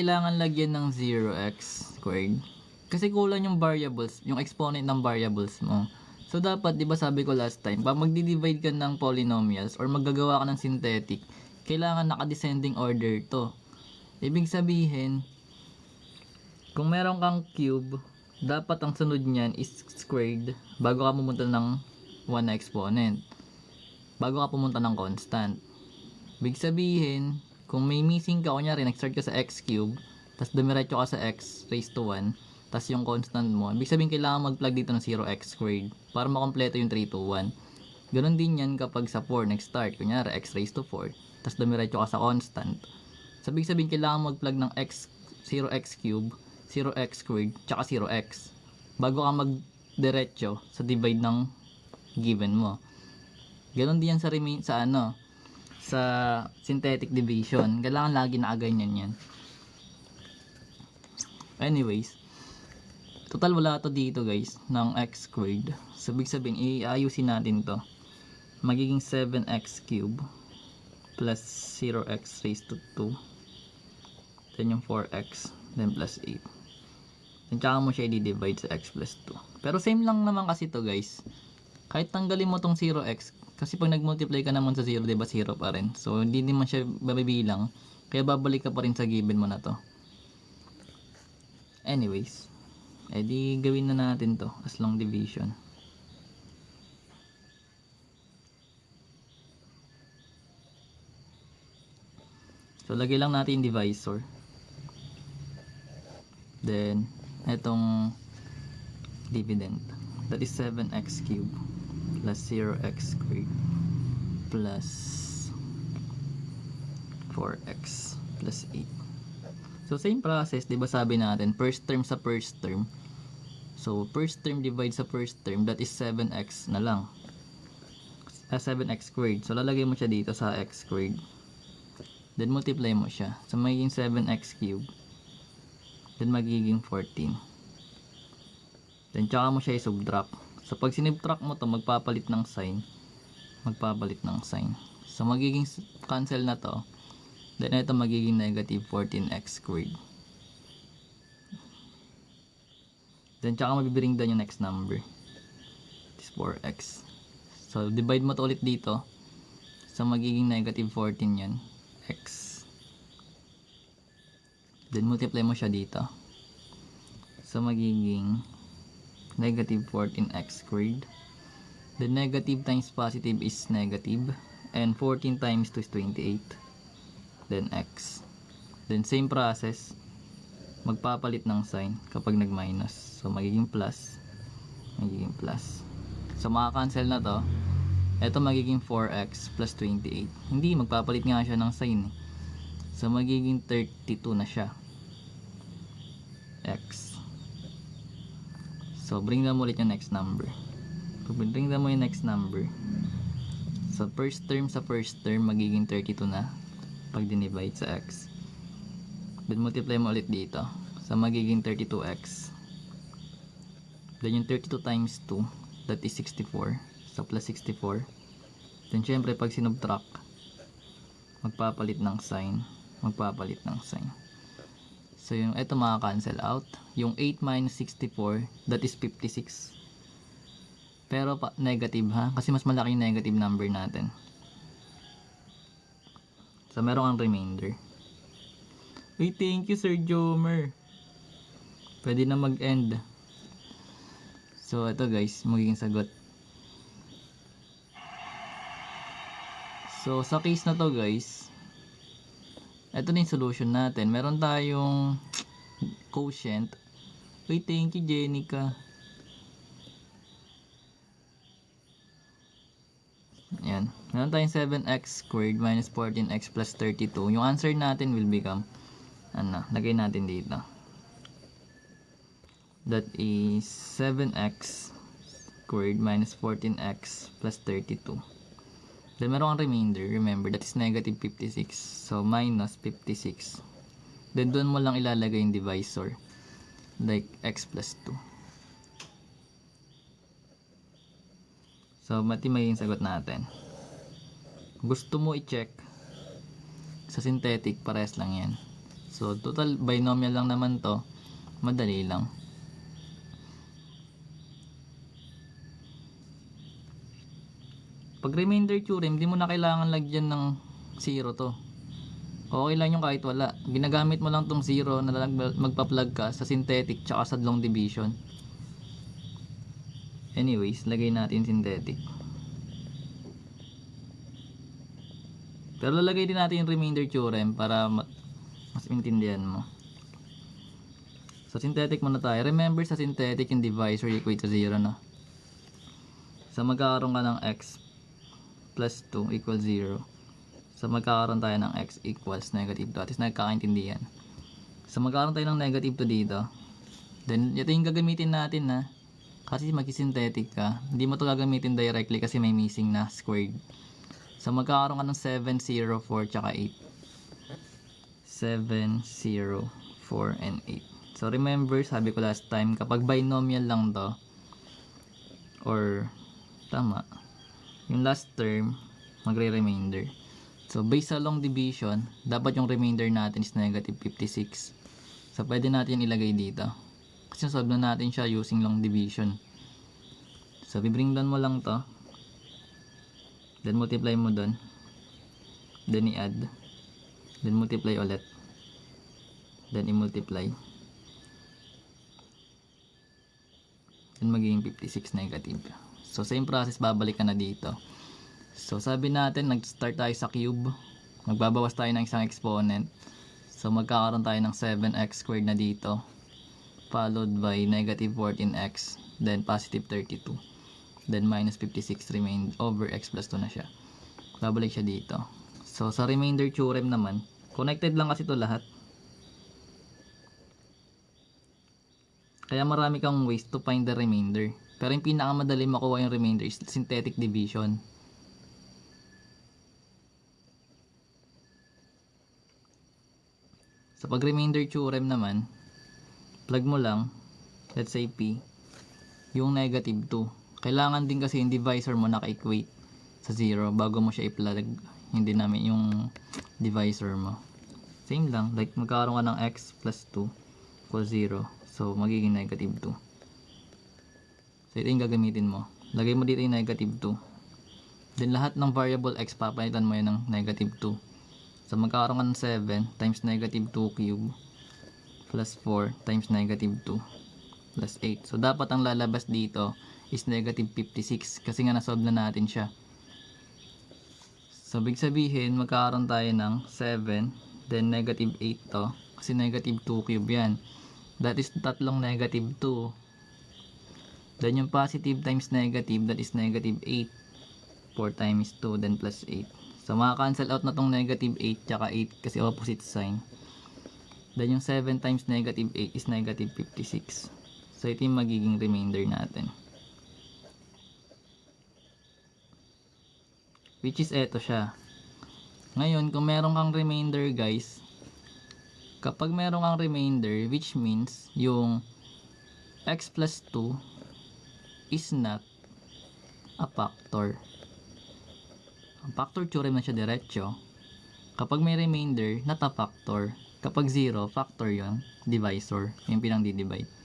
Kailangan lagyan ng 0x squared. Kasi kulang yung variables, yung exponent ng variables mo. So dapat, 'di ba sabi ko last time, pag magdi-divide ka ng polynomials or maggagawa ka ng synthetic, kailangan naka-descending order 'to. Ibig sabihin, kung meron kang cube, dapat ang sunod niyan is squared bago ka pumunta ng 1 na exponent. Bago ka pumunta ng constant. Ibig sabihin, kung may missing ka, kunyari nag-start ka sa x cube, tapos dumiretso ka sa x raised to 1, tapos yung constant mo, ibig sabihin kailangan mag-plug dito ng 0x squared para makompleto yung 3 to 1. Ganon din yan kapag sa 4 nag-start, kunyari x raised to 4, tapos dumiretso ka sa constant. So, ibig sabihin kailangan mag-plug ng 0x cube, 0x squared, tsaka 0x bago ka mag-diretso sa divide ng given mo. Ganon din yan sa synthetic division. Kailangan lagi nakaganyan yan. Anyways, total wala to dito guys ng x squared. So ibig sabihin iayusin natin to. Magiging 7x cube plus 0x raised to 2, then yung 4x, then plus 8. Then tsaka mo siya i-divide sa x plus 2. Pero same lang naman kasi to guys. Kahit tanggalin mo tong 0x, kasi pag nag-multiply ka naman sa 0, diba 0 pa rin. So, hindi naman siya mabibilang. Kaya babalik ka pa rin sa given mo na to. Anyways, edi gawin na natin to as long division. So, lagay lang natin yung divisor. Then, etong dividend. That is 7x cubed plus 0x squared plus 4x plus 8. So same process, 'di ba sabi natin, first term sa first term. So first term divide sa first term, that is 7x na lang. 7x squared. So lalagay mo siya dito sa x squared. Then multiply mo siya. So magiging 7x cubed. Then magiging 14. Then tsaka mo siya i-subtract. So, pag sinubtract mo to, magpapalit ng sign. So, magiging cancel na to. Then, ito magiging negative 14x squared. Then, tsaka mabibring down yung next number. This 4x. So, divide mo to ulit dito. So, magiging negative 14 yan. X. Then, multiply mo siya dito. So, magiging negative 14x squared. The negative times positive is negative, and 14 times 2 is 28. Then x. Then same process, magpapalit ng sign kapag nag-minus. So magiging plus. So maka-cancel na to. Ito magiging 4x plus 28. Hindi, magpapalit nga siya ng sign. So magiging 32 na siya. X. So, bring down mo ulit yung next number. Bring down mo yung next number. So, first term sa first term, magiging 32 na. Pag dinivide sa x. Then, multiply mo ulit dito. So, magiging 32x. Then, yung 32 times 2, that is 64. So, plus 64. Then, syempre, pag sinubtract, magpapalit ng sign. So, yung ito maka-cancel out. Yung 8 minus 64, that is 56. Pero negative ha, kasi mas malaki yung negative number natin. So, meron kang remainder. Uy, thank you Sir Jomer. Pwede na mag-end. So, ito guys, magiging sagot. So, sa case na to guys, ito na yung solution natin. Meron tayong quotient. Uy, thank you Jenica. Ayan. Meron tayong 7x squared minus 14x plus 32. Yung answer natin will become, lagay natin dito. That is 7x squared minus 14x plus 32. Then meron kang remainder, remember that is negative 56. So minus 56. Then doon mo lang ilalagay yung divisor, like x plus 2. So mati magiging sagot natin. Gusto mo i-check sa synthetic, pares lang yan. So, total binomial lang naman to. Madali lang. Pag remainder theorem, di mo na kailangan lagyan ng 0 to. Okay lang yung kahit wala. Ginagamit mo lang tong 0 na magpa-plug ka sa synthetic tsaka sa long division. Anyways, lagay natin synthetic. Pero lalagay din natin yung remainder theorem para mas intindihan mo. Sa synthetic muna tayo. Remember sa synthetic yung divisor equate to 0 na. So magkakaroon ka ng x plus 2 equals 0. So magkakaroon tayo ng x equals negative 2. At is nagkakaintindihan. So magkakaroon tayo ng negative 2 dito. Then ito yung gagamitin natin na. Kasi mag-synthetic ka. Hindi mo to gagamitin directly kasi may missing na squared. So magkakaroon ka ng 7, 0, 4, tsaka 8. 7, 0, 4, and 8. So remember, sabi ko last time, kapag binomial lang to, or tama, yung last term, magre-remainder. So based sa long division, dapat yung remainder natin is negative 56. So pwede natin ilagay dito. Kasi solve na natin siya using long division. So bibring down mo lang to. Then multiply mo doon. Then i-add. Then multiply ulit. Then i-multiply. Then magiging 56 negative. So same process, babalik ka na dito. So sabi natin, nag-start tayo sa cube. Magbabawas tayo ng isang exponent. So magkakaroon tayo ng 7x squared na dito. Followed by negative 14x. Then positive 32. Then minus 56 remain over x plus 2 na siya. Babalik siya dito. So sa remainder theorem naman, connected lang kasi ito lahat. Kaya marami kang ways to find the remainder. Pero yung pinakamadali makuha yung remainder is synthetic division. Sa pag remainder theorem naman, plug mo lang, let's say p, yung negative 2. Kailangan din kasi yung divisor mo naka-equate sa 0 bago mo siya i-plug. Hindi namin yung divisor mo. Same lang, like magkakaroon ka ng x plus 2 equals 0. So magiging negative 2. So ito yung gagamitin mo. Lagay mo dito yung negative 2. Then lahat ng variable x papalitan mo yan ng negative 2. So magkakaroon ka ng 7 times negative 2 cube plus 4 times negative 2 plus 8. So dapat ang lalabas dito is negative 56 kasi nga nasolve na natin siya. So big sabihin magkakaroon tayo ng 7 then negative 8 to kasi negative 2 cube yan. That is tatlong negative 2. Then yung positive times negative, that is negative 8. 4 times 2 then plus 8. So maka-cancel out na tong negative 8 tsaka 8 kasi opposite sign. Then yung 7 times negative 8 is negative 56. So ito yung magiging remainder natin. Which is eto siya. Ngayon, kung meron kang remainder guys, kapag meron kang remainder, which means yung x plus 2 is not a factor. Ang factor theorem na siya diretso. Kapag may remainder, not a factor. Kapag 0, factor yung divisor. Yung pinang di-divide.